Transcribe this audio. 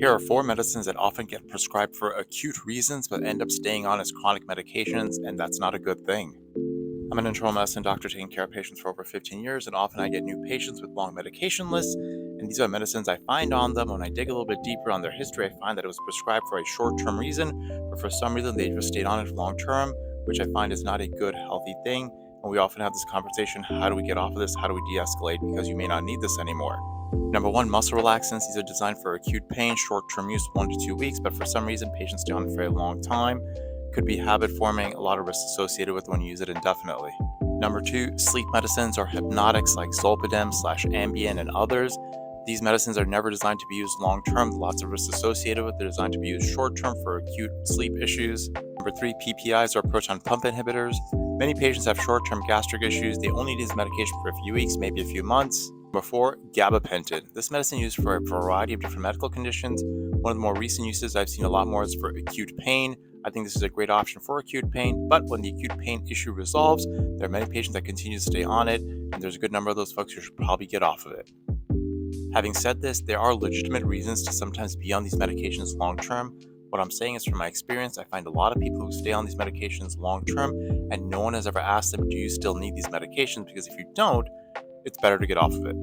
Here are 4 medicines that often get prescribed for acute reasons but end up staying on as chronic medications, and that's not a good thing. I'm an internal medicine doctor taking care of patients for over 15 years, and often I get new patients with long medication lists, and these are medicines I find on them. When I dig a little bit deeper on their history, I find that it was prescribed for a short-term reason, but for some reason they just stayed on it long-term, which I find is not a good, healthy thing. And we often have this conversation, how do we get off of this? How do we de-escalate? Because you may not need this anymore. Number 1, muscle relaxants. These are designed for acute pain, short-term use, 1 to 2 weeks, but for some reason patients stay on it for a long time. Could be habit forming, a lot of risks associated with when you use it indefinitely. Number 2, sleep medicines or hypnotics like Zolpidem/Ambien and others. These medicines are never designed to be used long term, lots of risks associated with. They're designed to be used short term for acute sleep issues. Number 3, PPIs or proton pump inhibitors. Many patients have short term gastric issues. They only need this medication for a few weeks, maybe a few months. Number 4, gabapentin. This medicine is used for a variety of different medical conditions. One of the more recent uses I've seen a lot more is for acute pain. I think this is a great option for acute pain, but when the acute pain issue resolves, there are many patients that continue to stay on it, and there's a good number of those folks who should probably get off of it. Having said this, there are legitimate reasons to sometimes be on these medications long term. What I'm saying is, from my experience, I find a lot of people who stay on these medications long term, and no one has ever asked them, do you still need these medications? Because if you don't, it's better to get off of it.